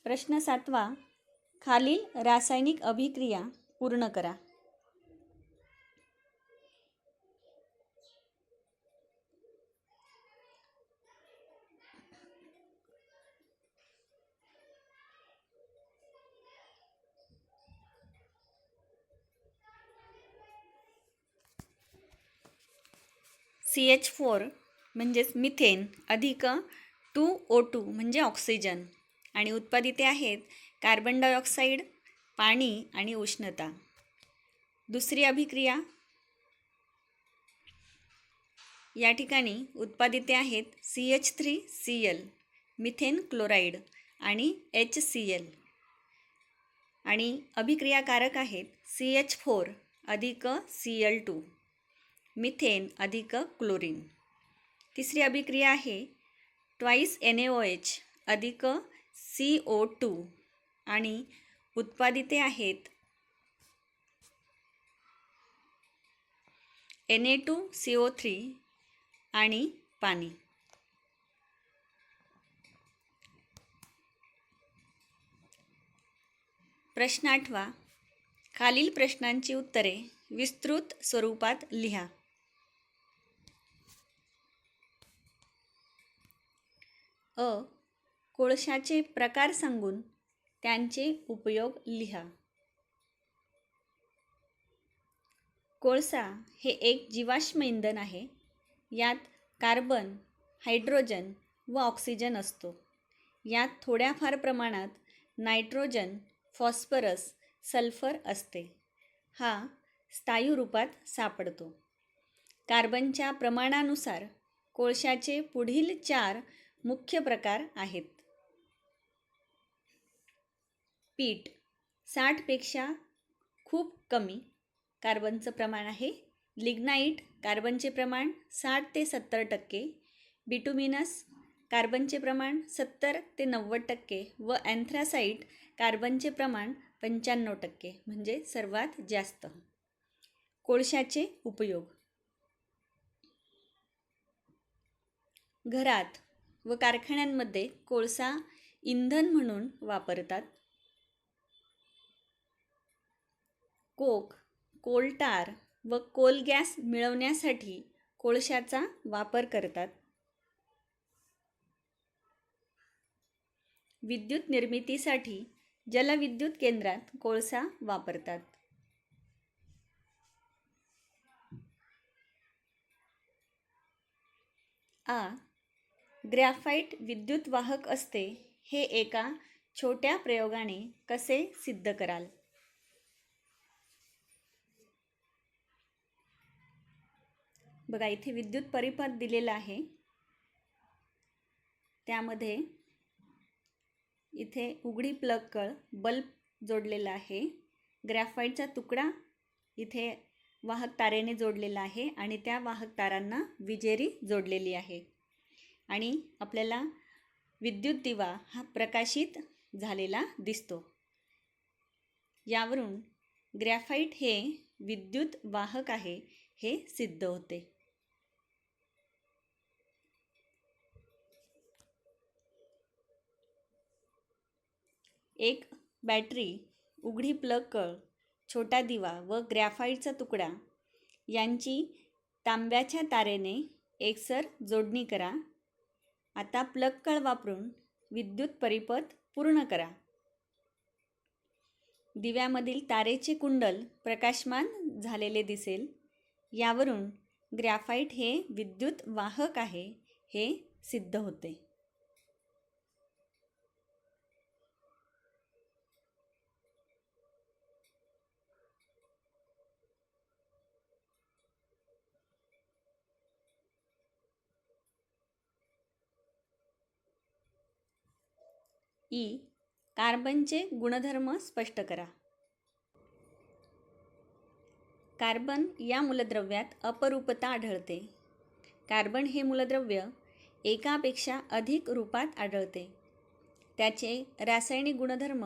प्रश्न 7वा, खालील रासायनिक अभिक्रिया पूर्ण करा. CH4 म्हणजेच मिथेन अधिक 2O2 म्हणजे ऑक्सिजन आणि उत्पादिते आहेत कार्बन डायऑक्साईड, पाणी आणि उष्णता. दुसरी अभिक्रिया, या ठिकाणी उत्पादिते आहेत CH3Cl, मिथेन क्लोराईड आणि HCl आणि अभिक्रियाकारक आहेत CH4 अधिक Cl2, मिथेन अधिक क्लोरीन. तिसरी अभिक्रिया आहे 2 NaOH अधिक CO2 आणि उत्पादिते आहेत Na2CO3 आणि पाणी. प्रश्न 8वा, खालील प्रश्नांची उत्तरे विस्तृत स्वरूपात लिहा. अ. कोळशाचे प्रकार सांगून त्यांचे उपयोग लिहा. कोळसा हे एक जीवाश्म इंधन आहे. यात कार्बन, हायड्रोजन व ऑक्सिजन असतो. यात थोड्याफार प्रमाणात नायट्रोजन, फॉस्फरस, सल्फर असते. हा स्थायू रूपात सापडतो. कार्बनच्या प्रमाणानुसार कोळशाचे पुढील 4 मुख्य प्रकार आहेत. पीठ 60 पेक्षा खूप कमी कार्बनचं प्रमाण आहे. लिग्नाईट कार्बनचे प्रमाण 60 ते 70%, बिटुमिनस कार्बनचे प्रमाण 70 ते 90% व अँथ्रासाईट कार्बनचे प्रमाण 95% म्हणजे सर्वात जास्त. कोळशाचे उपयोग. घरात व कारखान्यांमध्ये कोळसा इंधन म्हणून वापरतात. कोक, कोलटार व कोल गॅस मिळवण्यासाठी कोळशाचा वापर करतात. विद्युत निर्मितीसाठी जलविद्युत केंद्रात कोळसा वापरतात. आ. ग्रॅफाइट विद्युत वाहक असते हे एका छोट्या प्रयोगाने कसे सिद्ध कराल? बघा, इथे विद्युत परिपथ दिलेला आहे. त्यामध्ये इथे उघडी प्लग कळ बल्ब जोडलेला आहे. ग्रॅफाइटचा तुकडा इथे वाहक तारेने जोडलेला आहे आणि त्या वाहक तारांना विजेरी जोडलेली आहे आणि आपल्याला विद्युत दिवा हा प्रकाशित झालेला दिसतो. यावरून ग्रॅफाइट हे विद्युत वाहक आहे हे सिद्ध होते. एक बॅटरी, उघडी प्लग कळ, छोटा दिवा व ग्रॅफाइटचा तुकडा यांची तांब्याच्या तारेने एकसर जोडणी करा. आता प्लग कळ वापरून विद्युत परिपथ पूर्ण करा. दिव्यामधील तारेचे कुंडल प्रकाशमान झालेले दिसेल. यावरून ग्रॅफाइट हे विद्युत वाहक आहे हे सिद्ध होते. ई. कार्बनचे गुणधर्म स्पष्ट करा. कार्बन या मूलद्रव्यात अपरूपता आढळते. कार्बन हे मूलद्रव्य एकापेक्षा अधिक रूपात आढळते. त्याचे रासायनिक गुणधर्म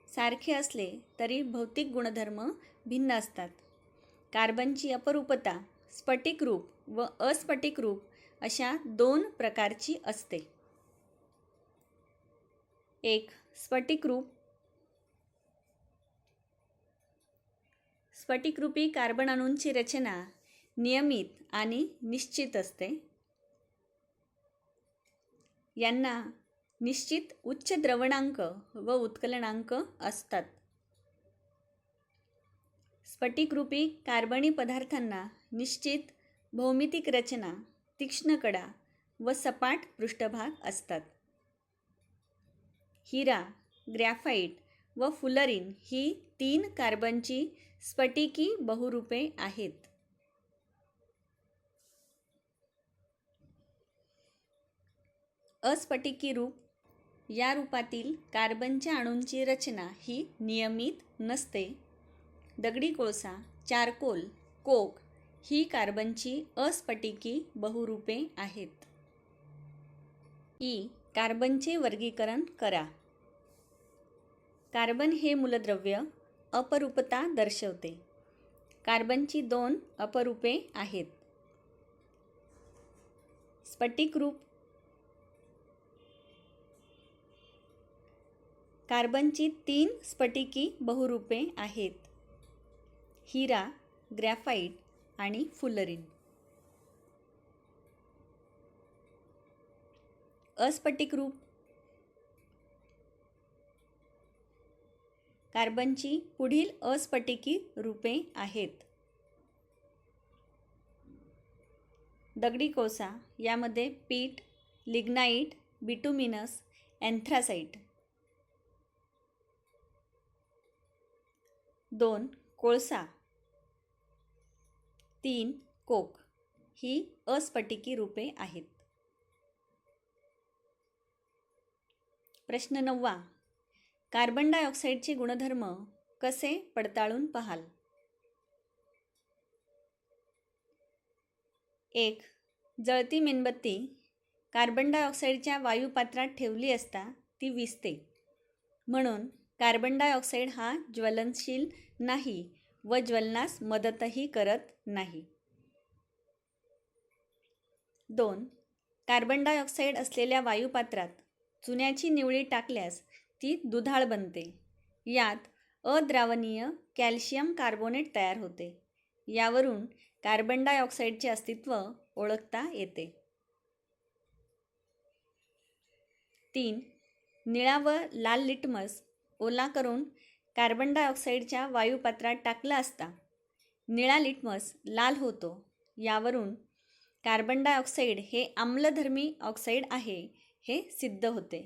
सारखे असले तरी भौतिक गुणधर्म भिन्न असतात. कार्बनची अपरूपता स्फटिक रूप व अस्फटिक रूप अशा 2 प्रकारची असते. एक स्फटिकरूपी कार्बन अणूंची रचना नियमित आणि निश्चित असते. यांना निश्चित उच्च द्रवणांक व उत्कलनांक असतात. स्फटिकरूपी कार्बनी पदार्थांना निश्चित भौमितिक रचना, तीक्ष्ण कडा व सपाट पृष्ठभाग असतात. हिरा, ग्रॅफाइट व फुलरिन ही 3 कार्बनची स्फटिकी बहुरूपे आहेत. अस्फटिकी रूप या रूपातील कार्बनच्या अणूंची रचना ही नियमित नसते. दगडी कोळसा, चारकोल, कोक ही कार्बनची अस्फटिकी बहुरूपे आहेत. कार्बनचे वर्गीकरण करा. कार्बन हे मूलद्रव्य अपरूपता दर्शवते. कार्बनची 2 अपरूपे आहेत. स्फटिकरूप कार्बनची 3 स्फटिकी बहुरूपे आहेत. हिरा, ग्रॅफाइट आणि फुलरिन. अस्फटिकरूप कार्बनची पुढील अस्फटिकी रूपे आहेत. दगडी कोळसा, यामध्ये पीट, लिग्नाइट, बिटुमिनस, एन्थ्रासाइट. 2 कोळसा. 3 कोक ही अस्फटिकी रूपे आहेत. प्रश्न 9. कार्बन डायऑक्साईडचे गुणधर्म कसे पडताळून पाहाल? 1. जळती मेणबत्ती कार्बन डायऑक्साईडच्या वायुपात्रात ठेवली असता ती विझते, म्हणून कार्बन डायऑक्साईड हा ज्वलनशील नाही व ज्वलनास मदतही करत नाही. 2. कार्बन डायऑक्साईड असलेल्या वायुपात्रात चुन्याची निवळी टाकल्यास ती दुधाळ बनते. यात अद्रावणीय कॅल्शियम कार्बोनेट तयार होते. यावरून कार्बन डायऑक्साईडचे अस्तित्व ओळखता येते. 3. निळा व लाल लिटमस ओला करून कार्बन डायऑक्साईडच्या वायुपात्रात टाकला असता निळा लिटमस लाल होतो. यावरून कार्बन डायऑक्साईड हे आम्लधर्मी ऑक्साईड आहे हे सिद्ध होते.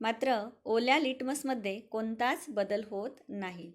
मात्र ओल्या लिटमसमध्ये कोणताच बदल होत नाही.